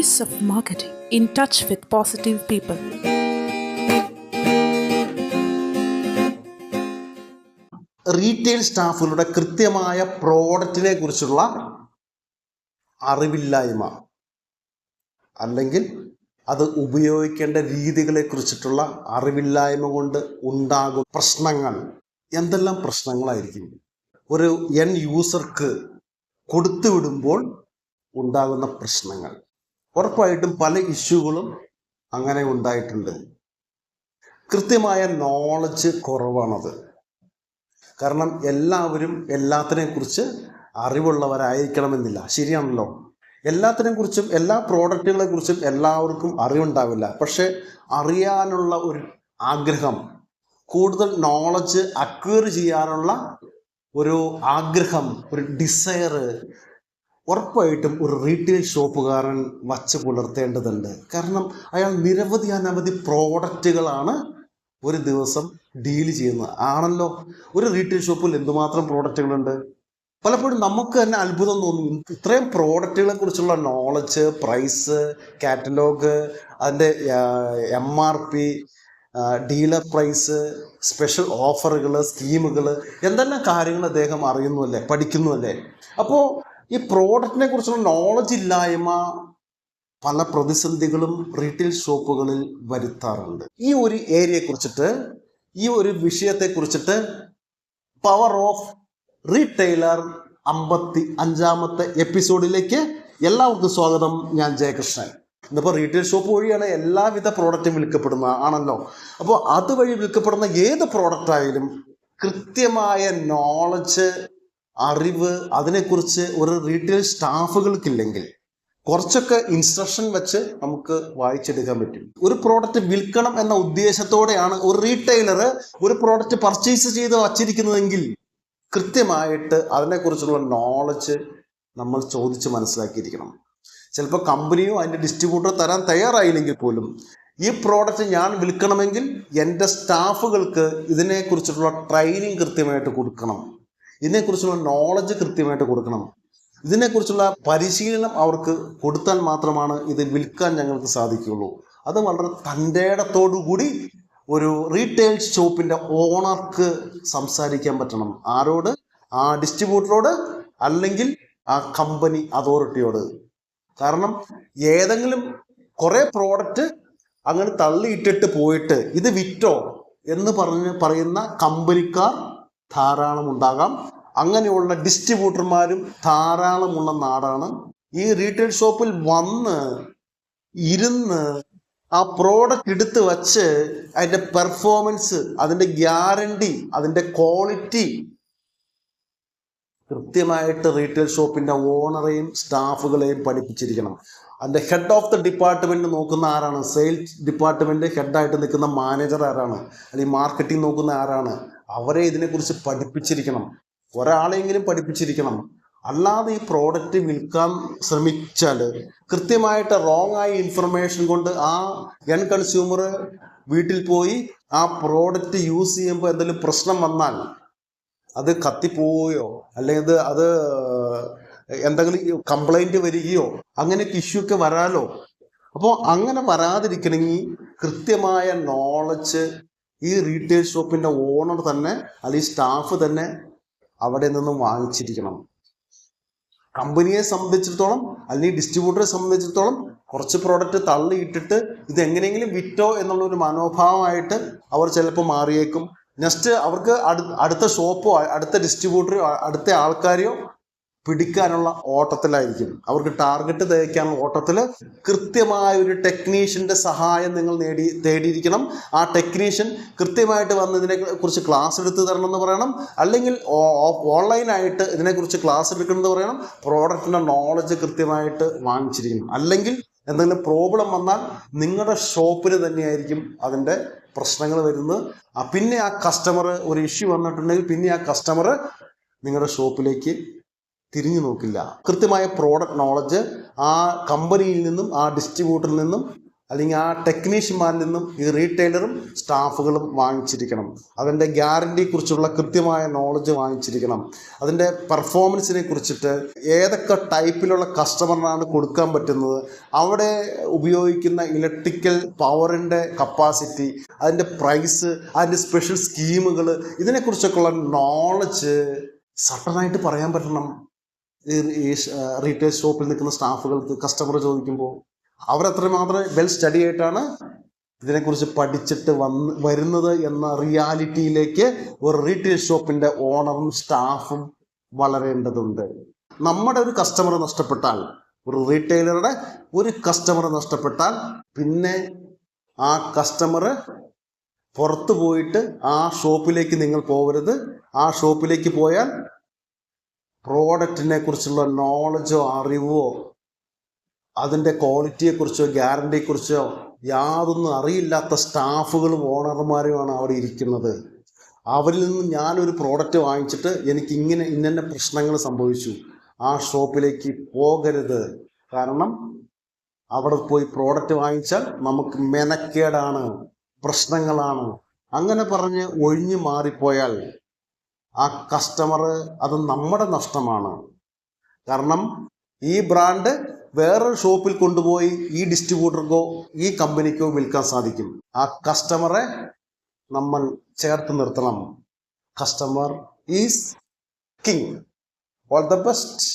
Stories of marketing in touch with positive people. Retail സ്റ്റാഫുകളുടെ കൃത്യമായ പ്രോഡക്റ്റിനെ കുറിച്ചുള്ള അറിവില്ലായ്മ അല്ലെങ്കിൽ അത് ഉപയോഗിക്കേണ്ട രീതികളെ കുറിച്ചിട്ടുള്ള അറിവില്ലായ്മ കൊണ്ട് ഉണ്ടാകും പ്രശ്നങ്ങൾ. എന്തെല്ലാം പ്രശ്നങ്ങളായിരിക്കും ഒരു എൻ യൂസർക്ക് കൊടുത്തുവിടുമ്പോൾ ഉണ്ടാകുന്ന പ്രശ്നങ്ങൾ? ഉറപ്പായിട്ടും പല ഇഷ്യൂകളും അങ്ങനെ ഉണ്ടായിട്ടുണ്ട്. കൃത്യമായ നോളജ് കുറവാണത്. കാരണം എല്ലാവരും എല്ലാത്തിനെ കുറിച്ച് അറിവുള്ളവരായിരിക്കണമെന്നില്ല. ശരിയാണല്ലോ. എല്ലാത്തിനെ കുറിച്ചും എല്ലാ പ്രോഡക്റ്റുകളെ കുറിച്ചും എല്ലാവർക്കും അറിവുണ്ടാവില്ല. പക്ഷെ അറിയാനുള്ള ഒരു ആഗ്രഹം, കൂടുതൽ നോളജ് അക്വയർ ചെയ്യാനുള്ള ഒരു ആഗ്രഹം, ഒരു ഡിസയർ ഉറപ്പായിട്ടും ഒരു റീറ്റെയിൽ ഷോപ്പുകാരൻ വച്ച് പുലർത്തേണ്ടതുണ്ട്. കാരണം അയാൾ അനവധി പ്രോഡക്റ്റുകളാണ് ഒരു ദിവസം ഡീല് ചെയ്യുന്നത് ആണല്ലോ. ഒരു റീറ്റെയിൽ ഷോപ്പിൽ എന്തുമാത്രം പ്രോഡക്റ്റുകളുണ്ട്. പലപ്പോഴും നമുക്ക് തന്നെ അത്ഭുതം തോന്നും. ഇത്രയും പ്രോഡക്റ്റുകളെ കുറിച്ചുള്ള നോളജ്, പ്രൈസ്, കാറ്റലോഗ്, അതിൻ്റെ MRP, ഡീലർ പ്രൈസ്, സ്പെഷ്യൽ ഓഫറുകൾ, സ്കീമുകൾ, എന്തെല്ലാം കാര്യങ്ങൾ അദ്ദേഹം അറിയുന്നുവല്ലേ, പഠിക്കുന്നുവല്ലേ. അപ്പോൾ ഈ പ്രോഡക്റ്റിനെ കുറിച്ചുള്ള നോളജ് ഇല്ലായ്മ പല പ്രതിസന്ധികളും റീറ്റെയിൽ ഷോപ്പുകളിൽ വരുത്താറുണ്ട്. ഈ ഒരു ഏരിയയെക്കുറിച്ചിട്ട്, ഈ ഒരു വിഷയത്തെക്കുറിച്ചിട്ട് പവർ ഓഫ് റീറ്റെയിലർ 55ാമത്തെ എപ്പിസോഡിലേക്ക് എല്ലാവർക്കും സ്വാഗതം. ഞാൻ ജയകൃഷ്ണൻ. ഇന്നിപ്പോൾ റീറ്റെയിൽ ഷോപ്പ് വഴിയാണ് എല്ലാവിധ പ്രോഡക്റ്റും വിൽക്കപ്പെടുന്നത് ആണല്ലോ. അപ്പോൾ അതുവഴി വിൽക്കപ്പെടുന്ന ഏത് പ്രോഡക്റ്റ് ആയാലും കൃത്യമായ നോളജ്, അറിവ് അതിനെക്കുറിച്ച് ഒരു റീറ്റെയിൽ സ്റ്റാഫുകൾക്കില്ലെങ്കിൽ കുറച്ചൊക്കെ ഇൻസ്ട്രക്ഷൻ വെച്ച് നമുക്ക് വായിച്ചെടുക്കാൻ പറ്റും. ഒരു പ്രോഡക്റ്റ് വിൽക്കണം എന്ന ഉദ്ദേശത്തോടെയാണ് ഒരു റീറ്റെയിലർ ഒരു പ്രോഡക്റ്റ് പർച്ചേസ് ചെയ്ത് വച്ചിരിക്കുന്നതെങ്കിൽ കൃത്യമായിട്ട് അതിനെക്കുറിച്ചുള്ള നോളജ് നമ്മൾ ചോദിച്ച് മനസ്സിലാക്കിയിരിക്കണം. ചിലപ്പോൾ കമ്പനിയോ അതിൻ്റെ ഡിസ്ട്രിബ്യൂട്ടറോ തരാൻ തയ്യാറായില്ലെങ്കിൽ പോലും ഈ പ്രോഡക്റ്റ് ഞാൻ വിൽക്കണമെങ്കിൽ എൻ്റെ സ്റ്റാഫുകൾക്ക് ഇതിനെക്കുറിച്ചുള്ള ട്രെയിനിങ് കൃത്യമായിട്ട് കൊടുക്കണം, ഇതിനെക്കുറിച്ചുള്ള നോളജ് കൃത്യമായിട്ട് കൊടുക്കണം, ഇതിനെക്കുറിച്ചുള്ള പരിശീലനം അവർക്ക് കൊടുത്താൽ മാത്രമാണ് ഇത് വിൽക്കാൻ ഞങ്ങൾക്ക് സാധിക്കുകയുള്ളൂ. അത് വളരെ തൻ്റെടത്തോടു കൂടി ഒരു റീറ്റെയിൽ ഷോപ്പിൻ്റെ ഓണർക്ക് സംസാരിക്കാൻ പറ്റണം. ആരോട്? ആ ഡിസ്ട്രിബ്യൂട്ടറോട്, അല്ലെങ്കിൽ ആ കമ്പനി അതോറിറ്റിയോട്. കാരണം ഏതെങ്കിലും കുറേ പ്രോഡക്റ്റ് അങ്ങനെ തള്ളിയിട്ടിട്ട് പോയിട്ട് ഇത് വിറ്റോ എന്ന് പറയുന്ന കമ്പനിക്കാർ ധാരാളം ഉണ്ടാകാം. അങ്ങനെയുള്ള ഡിസ്ട്രിബ്യൂട്ടർമാരും ധാരാളമുള്ള നാടാണ്. ഈ റീറ്റെയിൽ ഷോപ്പിൽ വന്ന് ഇരുന്ന് ആ പ്രോഡക്റ്റ് എടുത്ത് വച്ച് അതിൻ്റെ പെർഫോമൻസ്, അതിൻ്റെ ഗ്യാരണ്ടി, അതിൻ്റെ ക്വാളിറ്റി കൃത്യമായിട്ട് റീറ്റെയിൽ ഷോപ്പിൻ്റെ ഓണറെയും സ്റ്റാഫുകളെയും പഠിപ്പിച്ചിരിക്കണം. അതിൻ്റെ ഹെഡ് ഓഫ് ദ ഡിപ്പാർട്ട്മെൻറ്റ് നോക്കുന്ന ആരാണ്? സെയിൽസ് ഡിപ്പാർട്ട്മെൻറ്റ് ഹെഡായിട്ട് നിൽക്കുന്ന മാനേജർ ആരാണ്? അല്ലെങ്കിൽ മാർക്കറ്റിംഗ് നോക്കുന്ന ആരാണ്? അവരെ ഇതിനെക്കുറിച്ച് പഠിപ്പിച്ചിരിക്കണം. ഒരാളെങ്കിലും പഠിപ്പിച്ചിരിക്കണം. അല്ലാതെ ഈ പ്രോഡക്റ്റ് വിൽക്കാൻ ശ്രമിച്ചാൽ കൃത്യമായിട്ട് റോങ് ആയ ഇൻഫർമേഷൻ കൊണ്ട് ആ എൻ കൺസ്യൂമർ വീട്ടിൽ പോയി ആ പ്രോഡക്റ്റ് യൂസ് ചെയ്യുമ്പോൾ എന്തെങ്കിലും പ്രശ്നം വന്നാൽ, അത് കത്തിപ്പോവുകയോ അല്ലെങ്കിൽ അത് എന്തെങ്കിലും കംപ്ലൈൻറ്റ് വരികയോ അങ്ങനെയൊക്കെ ഇഷ്യൂ ഒക്കെ വരാലോ. അപ്പോൾ അങ്ങനെ വരാതിരിക്കണമെങ്കിൽ കൃത്യമായ നോളജ് ഈ റീറ്റെയിൽ ഷോപ്പിൻ്റെ ഓണർ തന്നെ അല്ലെങ്കിൽ സ്റ്റാഫ് തന്നെ അവിടെ നിന്നും വാങ്ങിച്ചിരിക്കണം. കമ്പനിയെ സംബന്ധിച്ചിടത്തോളം അല്ലെങ്കിൽ ഡിസ്ട്രിബ്യൂട്ടറെ സംബന്ധിച്ചിടത്തോളം കുറച്ച് പ്രോഡക്റ്റ് തള്ളിയിട്ടിട്ട് ഇത് എങ്ങനെയെങ്കിലും വിറ്റോ എന്നുള്ളൊരു മനോഭാവമായിട്ട് അവർ ചിലപ്പോൾ മാറിയേക്കും. നെക്സ്റ്റ് അവർക്ക് അടുത്ത ഷോപ്പോ അടുത്ത ഡിസ്ട്രിബ്യൂട്ടറോ അടുത്ത ആൾക്കാരെയോ പിടിക്കാനുള്ള ഓട്ടത്തിലായിരിക്കും. അവർക്ക് ടാർഗറ്റ് തയ്ക്കാനുള്ള ഓട്ടത്തിൽ കൃത്യമായ ഒരു ടെക്നീഷ്യൻ്റെ സഹായം നിങ്ങൾ തേടിയിരിക്കണം. ആ ടെക്നീഷ്യൻ കൃത്യമായിട്ട് വന്ന് ഇതിനെക്കുറിച്ച് ക്ലാസ് എടുത്ത് തരണം എന്ന് പറയണം, അല്ലെങ്കിൽ ഓൺലൈനായിട്ട് ഇതിനെക്കുറിച്ച് ക്ലാസ് എടുക്കണമെന്ന് പറയണം. പ്രോഡക്റ്റിൻ്റെ നോളജ് കൃത്യമായിട്ട് വാങ്ങിച്ചിരിക്കണം. അല്ലെങ്കിൽ എന്തെങ്കിലും പ്രോബ്ലം വന്നാൽ നിങ്ങളുടെ ഷോപ്പിന് തന്നെയായിരിക്കും അതിൻ്റെ പ്രശ്നങ്ങൾ വരുന്നത്. പിന്നെ ആ കസ്റ്റമർ, ഒരു ഇഷ്യൂ വന്നിട്ടുണ്ടെങ്കിൽ പിന്നെ ആ കസ്റ്റമർ നിങ്ങളുടെ ഷോപ്പിലേക്ക് തിരിഞ്ഞു നോക്കില്ല. കൃത്യമായ പ്രോഡക്റ്റ് നോളജ് ആ കമ്പനിയിൽ നിന്നും ആ ഡിസ്ട്രിബ്യൂട്ടറിൽ നിന്നും അല്ലെങ്കിൽ ആ ടെക്നീഷ്യന്മാരിൽ നിന്നും ഈ റീറ്റെയിലറും സ്റ്റാഫുകളും വാങ്ങിച്ചിരിക്കണം. അതിൻ്റെ ഗ്യാരണ്ടിയെ കുറിച്ചുള്ള കൃത്യമായ നോളജ് വാങ്ങിച്ചിരിക്കണം. അതിൻ്റെ പെർഫോമൻസിനെ കുറിച്ചിട്ട് ഏതൊക്കെ ടൈപ്പിലുള്ള കസ്റ്റമറിനാണ് കൊടുക്കാൻ പറ്റുന്നത്, അവിടെ ഉപയോഗിക്കുന്ന ഇലക്ട്രിക്കൽ പവറിൻ്റെ കപ്പാസിറ്റി, അതിൻ്റെ പ്രൈസ്, അതിൻ്റെ സ്പെഷ്യൽ സ്കീമുകൾ, ഇതിനെക്കുറിച്ചൊക്കെയുള്ള നോളജ് സഡനായിട്ട് പറയാൻ പറ്റണം ഈ റീറ്റെയിൽ ഷോപ്പിൽ നിൽക്കുന്ന സ്റ്റാഫുകൾക്ക്. കസ്റ്റമർ ചോദിക്കുമ്പോൾ അവരത്രമാത്രം വെൽ സ്റ്റഡി ആയിട്ടാണ് ഇതിനെക്കുറിച്ച് പഠിച്ചിട്ട് വരുന്നത് എന്ന റിയാലിറ്റിയിലേക്ക് ഒരു റീറ്റെയിൽ ഷോപ്പിൻ്റെ ഓണറും സ്റ്റാഫും വളരേണ്ടതുണ്ട്. നമ്മുടെ ഒരു കസ്റ്റമർ നഷ്ടപ്പെട്ടാൽ, ഒരു റീറ്റെയിലറുടെ ഒരു കസ്റ്റമർ നഷ്ടപ്പെട്ടാൽ, പിന്നെ ആ കസ്റ്റമർ പുറത്തു പോയിട്ട് ആ ഷോപ്പിലേക്ക് നിങ്ങൾ പോകരുത്. ആ ഷോപ്പിലേക്ക് പോയാൽ പ്രോഡക്റ്റിനെ കുറിച്ചുള്ള നോളജോ അറിവോ അതിൻ്റെ ക്വാളിറ്റിയെക്കുറിച്ചോ ഗ്യാരണ്ടിയെക്കുറിച്ചോ യാതൊന്നും അറിയില്ലാത്ത സ്റ്റാഫുകളും ഓണർമാരുമാണ് അവിടെ ഇരിക്കുന്നത്. അവരിൽ നിന്ന് ഞാനൊരു പ്രോഡക്റ്റ് വാങ്ങിച്ചിട്ട് എനിക്ക് ഇന്ന പ്രശ്നങ്ങൾ സംഭവിച്ചു, ആ ഷോപ്പിലേക്ക് പോകരുത്. കാരണം അവിടെ പോയി പ്രോഡക്റ്റ് വാങ്ങിച്ചാൽ നമുക്ക് മെനക്കേടാണ്, പ്രശ്നങ്ങളാണ്. അങ്ങനെ പറഞ്ഞ് ഒഴിഞ്ഞു മാറിപ്പോയാൽ ആ കസ്റ്റമർ അത് നമ്മുടെ നഷ്ടമാണ്. കാരണം ഈ ബ്രാൻഡ് വേറൊരു ഷോപ്പിൽ കൊണ്ടുപോയി ഈ ഡിസ്ട്രിബ്യൂട്ടർക്കോ ഈ കമ്പനിക്കോ വിൽക്കാൻ സാധിക്കും. ആ കസ്റ്റമറെ നമ്മൾ ചേർത്ത് നിർത്തണം. Customer is king. All the best.